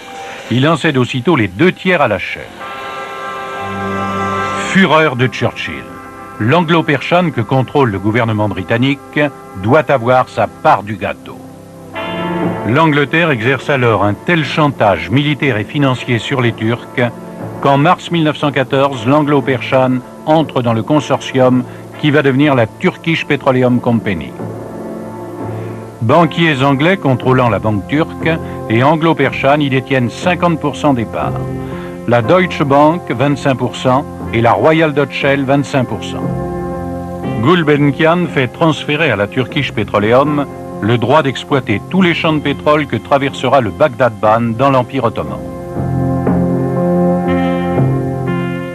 Il en cède aussitôt les 2/3 à la chaîne. Fureur de Churchill. L'anglo-persian que contrôle le gouvernement britannique doit avoir sa part du gâteau. L'Angleterre exerce alors un tel chantage militaire et financier sur les Turcs qu'en mars 1914, l'anglo-persian entre dans le consortium qui va devenir la Turkish Petroleum Company. Banquiers anglais contrôlant la banque turque et anglo-persian y détiennent 50% des parts. La Deutsche Bank 25% et la Royal Dutch Shell 25%. Gulbenkian fait transférer à la Turkish Petroleum le droit d'exploiter tous les champs de pétrole que traversera le Bagdad-Bahn dans l'Empire ottoman.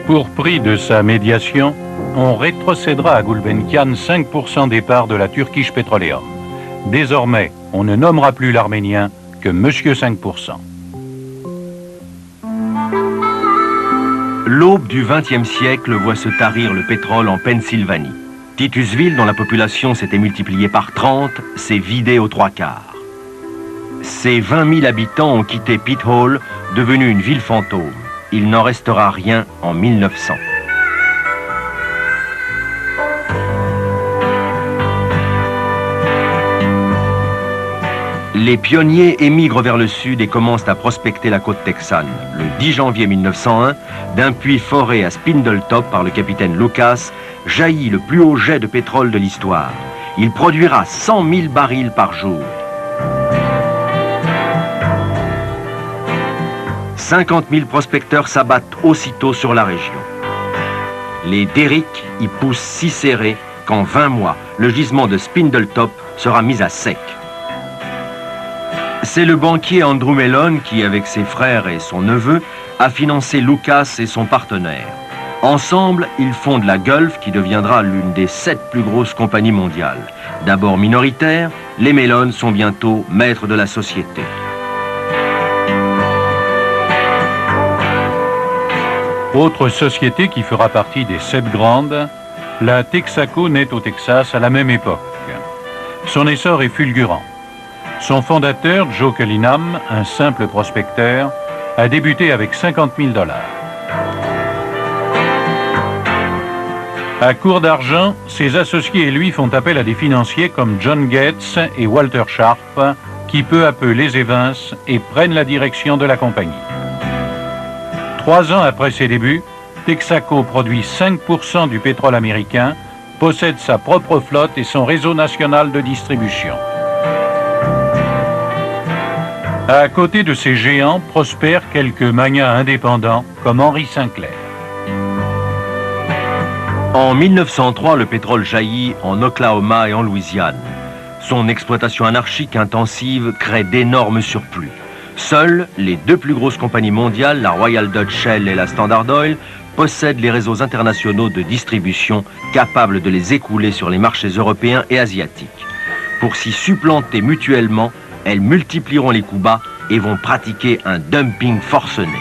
Pour prix de sa médiation, on rétrocédera à Gulbenkian 5% des parts de la Turkish Petroleum. Désormais, on ne nommera plus l'Arménien que Monsieur 5%. L'aube du XXe siècle voit se tarir le pétrole en Pennsylvanie. Titusville, dont la population s'était multipliée par 30, s'est vidée aux 3/4. Ses 20 000 habitants ont quitté Pitt Hall, devenue une ville fantôme. Il n'en restera rien en 1900. Les pionniers émigrent vers le sud et commencent à prospecter la côte texane. Le 10 janvier 1901, d'un puits foré à Spindletop par le capitaine Lucas, jaillit le plus haut jet de pétrole de l'histoire. Il produira 100 000 barils par jour. 50 000 prospecteurs s'abattent aussitôt sur la région. Les derricks y poussent si serrés qu'en 20 mois, le gisement de Spindletop sera mis à sec. C'est le banquier Andrew Mellon qui, avec ses frères et son neveu, a financé Lucas et son partenaire. Ensemble, ils fondent la Gulf qui deviendra l'une des 7 plus grosses compagnies mondiales. D'abord minoritaires, les Mellon sont bientôt maîtres de la société. Autre société qui fera partie des 7 grandes, la Texaco naît au Texas à la même époque. Son essor est fulgurant. Son fondateur, Joe Cullinam, un simple prospecteur, a débuté avec $50 000. À court d'argent, ses associés et lui font appel à des financiers comme John Gates et Walter Sharp, qui peu à peu les évincent et prennent la direction de la compagnie. 3 ans après ses débuts, Texaco produit 5% du pétrole américain, possède sa propre flotte et son réseau national de distribution. À côté de ces géants prospèrent quelques magnats indépendants comme Henry Sinclair. En 1903, le pétrole jaillit en Oklahoma et en Louisiane. Son exploitation anarchique intensive crée d'énormes surplus. Seules les deux plus grosses compagnies mondiales, la Royal Dutch Shell et la Standard Oil, possèdent les réseaux internationaux de distribution capables de les écouler sur les marchés européens et asiatiques. Pour s'y supplanter mutuellement, elles multiplieront les coups bas et vont pratiquer un dumping forcené.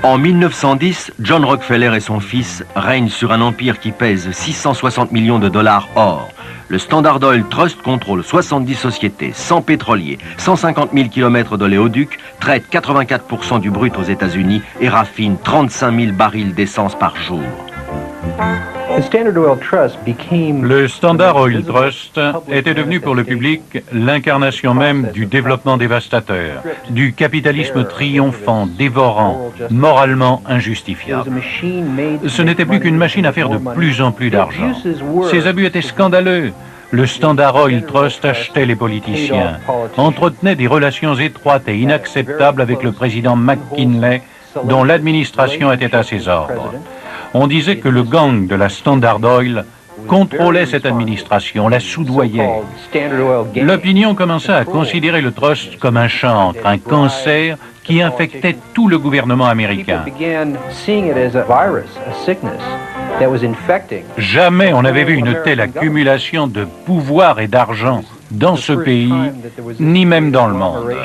En 1910, John Rockefeller et son fils règnent sur un empire qui pèse 660 millions de dollars or. Le Standard Oil Trust contrôle 70 sociétés, 100 pétroliers, 150 000 km d'oléoducs, traite 84% du brut aux États-Unis et raffine 35 000 barils d'essence par jour. Le Standard Oil Trust était devenu pour le public l'incarnation même du développement dévastateur, du capitalisme triomphant, dévorant, moralement injustifiable. Ce n'était plus qu'une machine à faire de plus en plus d'argent. Ces abus étaient scandaleux. Le Standard Oil Trust achetait les politiciens, entretenait des relations étroites et inacceptables avec le président McKinley, dont l'administration était à ses ordres. On disait que le gang de la Standard Oil contrôlait cette administration, la soudoyait. L'opinion commença à considérer le trust comme un chancre, un cancer qui infectait tout le gouvernement américain. Jamais on n'avait vu une telle accumulation de pouvoir et d'argent dans ce pays, ni même dans le monde.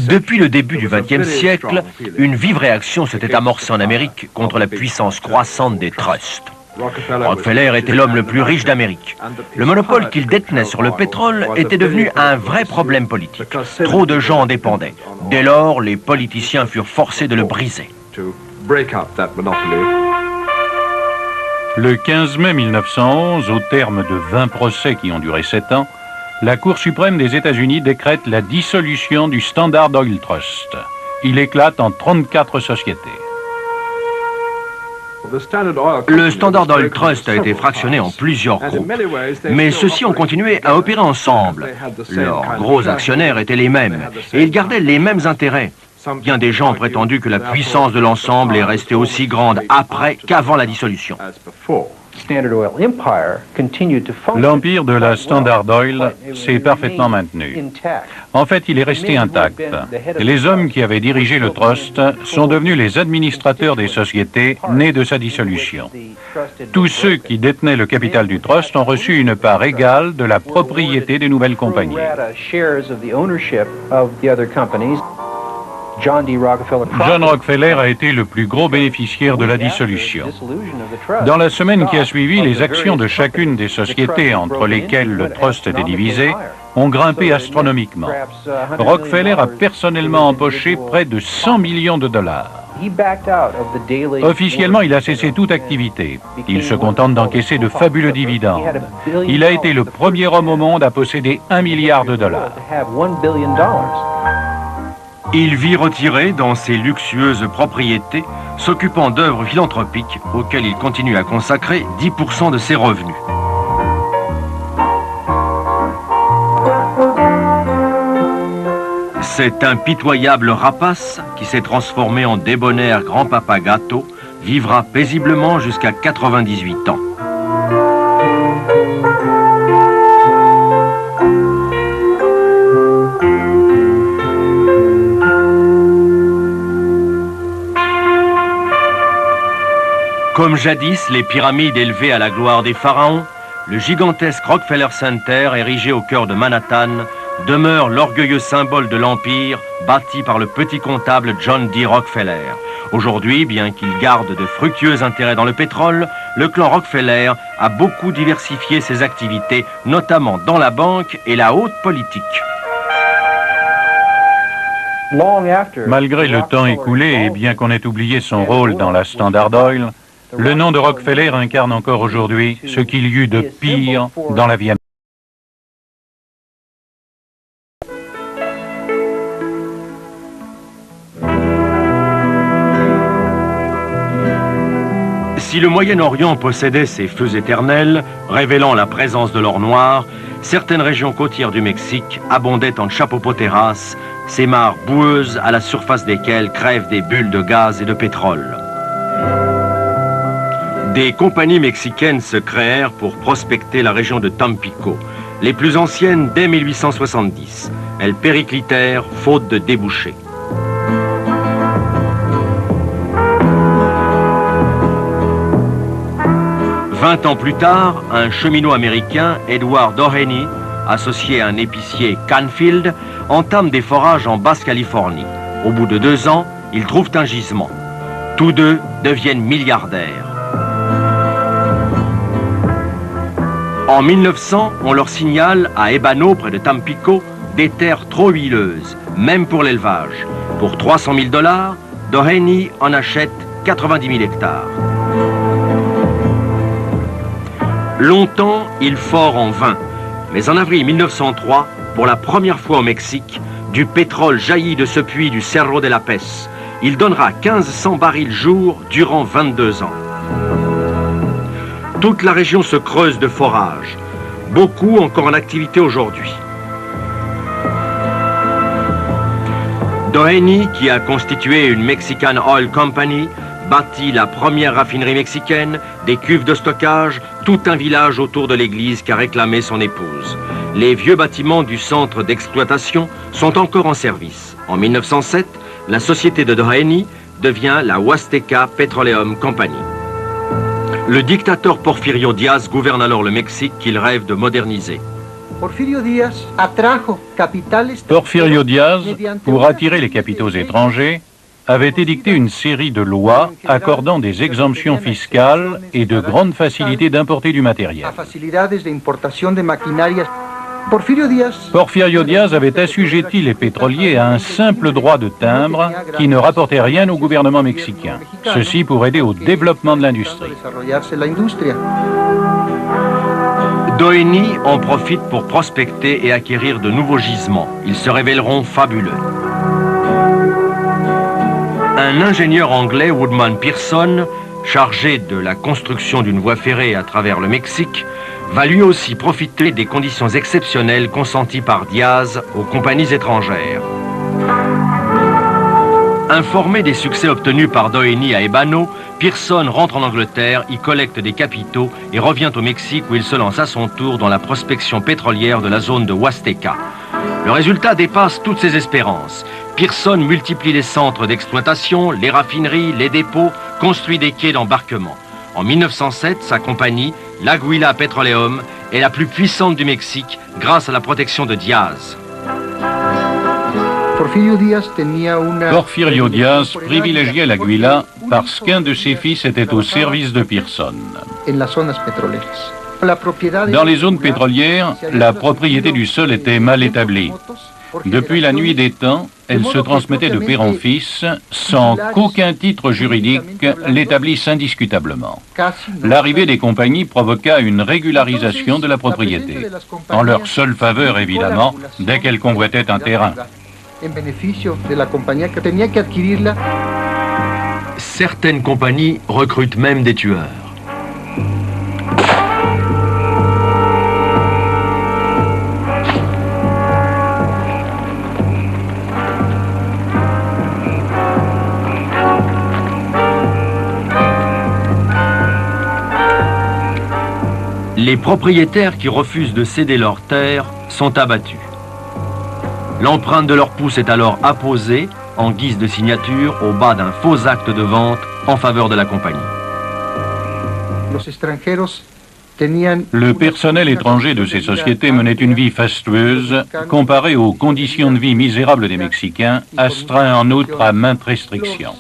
Depuis le début du XXe siècle, une vive réaction s'était amorcée en Amérique contre la puissance croissante des trusts. Rockefeller était l'homme le plus riche d'Amérique. Le monopole qu'il détenait sur le pétrole était devenu un vrai problème politique. Trop de gens en dépendaient. Dès lors, les politiciens furent forcés de le briser. Le 15 mai 1911, au terme de 20 procès qui ont duré 7 ans, la Cour suprême des États-Unis décrète la dissolution du Standard Oil Trust. Il éclate en 34 sociétés. Le Standard Oil Trust a été fractionné en plusieurs groupes, mais ceux-ci ont continué à opérer ensemble. Leurs gros actionnaires étaient les mêmes, et ils gardaient les mêmes intérêts. Bien des gens ont prétendu que la puissance de l'ensemble est restée aussi grande après qu'avant la dissolution. L'empire de la Standard Oil s'est parfaitement maintenu. En fait, il est resté intact. Les hommes qui avaient dirigé le trust sont devenus les administrateurs des sociétés nées de sa dissolution. Tous ceux qui détenaient le capital du trust ont reçu une part égale de la propriété des nouvelles compagnies. John Rockefeller a été le plus gros bénéficiaire de la dissolution. Dans la semaine qui a suivi, les actions de chacune des sociétés entre lesquelles le trust était divisé ont grimpé astronomiquement. Rockefeller a personnellement empoché près de 100 millions de dollars. Officiellement, il a cessé toute activité. Il se contente d'encaisser de fabuleux dividendes. Il a été le premier homme au monde à posséder 1 milliard de dollars. Il vit retiré dans ses luxueuses propriétés, s'occupant d'œuvres philanthropiques auxquelles il continue à consacrer 10% de ses revenus. Cet impitoyable rapace, qui s'est transformé en débonnaire grand-papa gâteau, vivra paisiblement jusqu'à 98 ans. Comme jadis les pyramides élevées à la gloire des pharaons, le gigantesque Rockefeller Center, érigé au cœur de Manhattan, demeure l'orgueilleux symbole de l'empire bâti par le petit comptable John D. Rockefeller. Aujourd'hui, bien qu'il garde de fructueux intérêts dans le pétrole, le clan Rockefeller a beaucoup diversifié ses activités, notamment dans la banque et la haute politique. Malgré le temps écoulé et bien qu'on ait oublié son rôle dans la Standard Oil, le nom de Rockefeller incarne encore aujourd'hui ce qu'il y eut de pire dans la vie américaine. Si le Moyen-Orient possédait ces feux éternels, révélant la présence de l'or noir, certaines régions côtières du Mexique abondaient en chapopoteras, ces mares boueuses à la surface desquelles crèvent des bulles de gaz et de pétrole. Des compagnies mexicaines se créèrent pour prospecter la région de Tampico, les plus anciennes dès 1870. Elles périclitèrent faute de débouchés. Vingt ans plus tard, un cheminot américain, Edward Doheny, associé à un épicier Canfield, entame des forages en Basse-Californie. Au bout de 2 ans, ils trouvent un gisement. Tous deux deviennent milliardaires. En 1900, on leur signale à Ébano, près de Tampico, des terres trop huileuses, même pour l'élevage. Pour 300 000 $, Doheny en achète 90 000 hectares. Longtemps, il fore en vain. Mais en avril 1903, pour la première fois au Mexique, du pétrole jaillit de ce puits du Cerro de la Pez. Il donnera 1500 barils jour durant 22 ans. Toute la région se creuse de forages, beaucoup encore en activité aujourd'hui. Doheny, qui a constitué une Mexican Oil Company, bâtit la première raffinerie mexicaine, des cuves de stockage, tout un village autour de l'église qu'a réclamé son épouse. Les vieux bâtiments du centre d'exploitation sont encore en service. En 1907, la société de Doheny devient la Huasteca Petroleum Company. Le dictateur Porfirio Díaz gouverne alors le Mexique qu'il rêve de moderniser. Porfirio Díaz atrajo capitales. Porfirio Díaz, pour attirer les capitaux étrangers, avait édicté une série de lois accordant des exemptions fiscales et de grandes facilités d'importer du matériel. Porfirio Díaz avait assujetti les pétroliers à un simple droit de timbre qui ne rapportait rien au gouvernement mexicain. Ceci pour aider au développement de l'industrie. Doheny en profite pour prospecter et acquérir de nouveaux gisements. Ils se révéleront fabuleux. Un ingénieur anglais, Woodman Pearson, chargé de la construction d'une voie ferrée à travers le Mexique, va lui aussi profiter des conditions exceptionnelles consenties par Díaz aux compagnies étrangères. Informé des succès obtenus par Doheny à Ébano, Pearson rentre en Angleterre, y collecte des capitaux et revient au Mexique où il se lance à son tour dans la prospection pétrolière de la zone de Huasteca. Le résultat dépasse toutes ses espérances. Pearson multiplie les centres d'exploitation, les raffineries, les dépôts, construit des quais d'embarquement. En 1907, sa compagnie, l'Aguila Petroleum, est la plus puissante du Mexique grâce à la protection de Díaz. Porfirio Díaz privilégiait l'Aguila parce qu'un de ses fils était au service de Pearson. Dans les zones pétrolières, la propriété du sol était mal établie. Depuis la nuit des temps, elle se transmettait de père en fils sans qu'aucun titre juridique l'établisse indiscutablement. L'arrivée des compagnies provoqua une régularisation de la propriété, en leur seule faveur évidemment, dès qu'elles convoitaient un terrain. Certaines compagnies recrutent même des tueurs. Les propriétaires qui refusent de céder leurs terres sont abattus. L'empreinte de leur pouce est alors apposée en guise de signature au bas d'un faux acte de vente en faveur de la compagnie. Le personnel étranger de ces sociétés menait une vie fastueuse comparée aux conditions de vie misérables des Mexicains, astreints en outre à maintes restrictions.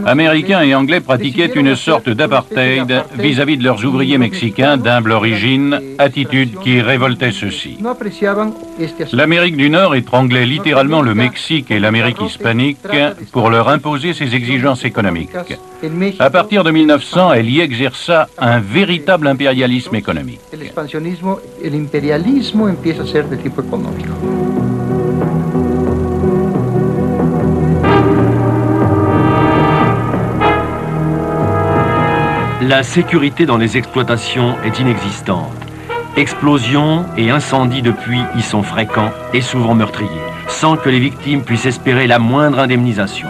Américains et Anglais pratiquaient une sorte d'apartheid vis-à-vis de leurs ouvriers mexicains d'humble origine, attitude qui révoltait ceux-ci. L'Amérique du Nord étranglait littéralement le Mexique et l'Amérique hispanique pour leur imposer ses exigences économiques. À partir de 1900, elle y exerça un véritable impérialisme économique. La sécurité dans les exploitations est inexistante. Explosions et incendies de puits y sont fréquents et souvent meurtriers, sans que les victimes puissent espérer la moindre indemnisation.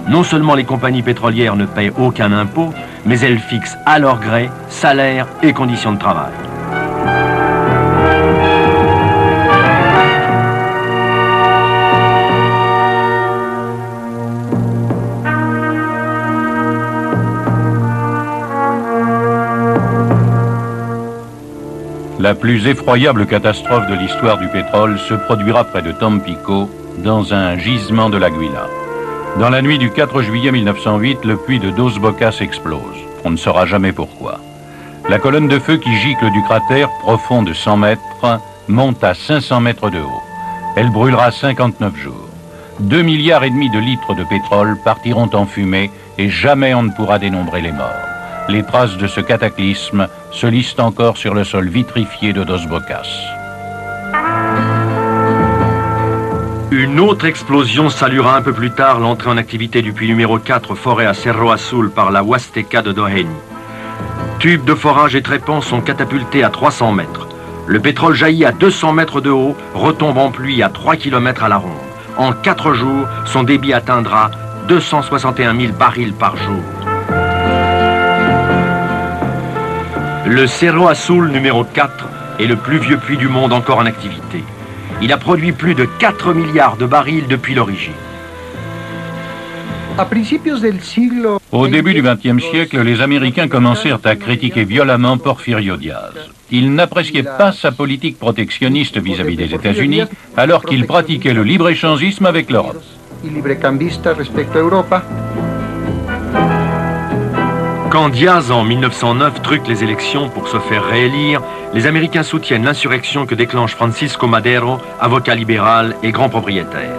Non seulement les compagnies pétrolières ne paient aucun impôt, mais elles fixent à leur gré salaire et conditions de travail. La plus effroyable catastrophe de l'histoire du pétrole se produira près de Tampico, dans un gisement de l'Aguila. Dans la nuit du 4 juillet 1908, le puits de Dos Bocas explose. On ne saura jamais pourquoi. La colonne de feu qui gicle du cratère, profond de 100 mètres, monte à 500 mètres de haut. Elle brûlera 59 jours. 2,5 milliards de litres de pétrole partiront en fumée et jamais on ne pourra dénombrer les morts. Les traces de ce cataclysme se lisent encore sur le sol vitrifié de Dos Bocas. Une autre explosion saluera un peu plus tard l'entrée en activité du puits numéro 4 foré à Cerro Azul par la Huasteca de Doheny. Tubes de forage et trépans sont catapultés à 300 mètres. Le pétrole jaillit à 200 mètres de haut, retombe en pluie à 3 km à la ronde. En 4 jours, son débit atteindra 261 000 barils par jour. Le Cerro Azul numéro 4 est le plus vieux puits du monde encore en activité. Il a produit plus de 4 milliards de barils depuis l'origine. Au début du XXe siècle, les Américains commencèrent à critiquer violemment Porfirio Diaz. Ils n'appréciaient pas sa politique protectionniste vis-à-vis des États-Unis, alors qu'il pratiquait le libre-échangisme avec l'Europe. Quand Diaz, en 1909, truque les élections pour se faire réélire, les Américains soutiennent l'insurrection que déclenche Francisco Madero, avocat libéral et grand propriétaire.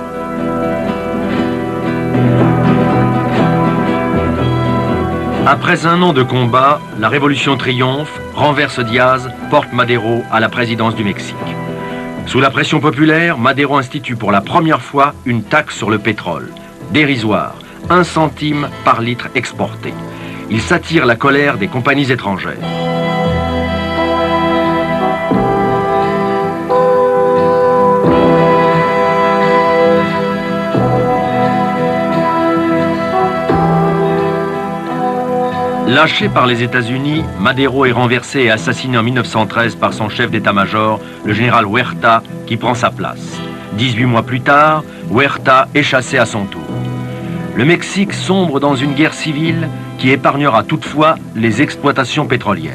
Après un an de combat, la révolution triomphe, renverse Diaz, porte Madero à la présidence du Mexique. Sous la pression populaire, Madero institue pour la première fois une taxe sur le pétrole, dérisoire, 1 centime par litre exporté. Il s'attire la colère des compagnies étrangères. Lâché par les États-Unis, Madero est renversé et assassiné en 1913 par son chef d'état-major, le général Huerta, qui prend sa place. 18 mois plus tard, Huerta est chassé à son tour. Le Mexique sombre dans une guerre civile qui épargnera toutefois les exploitations pétrolières.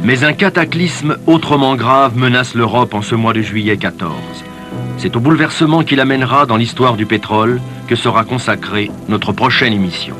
Mais un cataclysme autrement grave menace l'Europe en ce mois de juillet 14. C'est au bouleversement qui l'amènera dans l'histoire du pétrole que sera consacrée notre prochaine émission.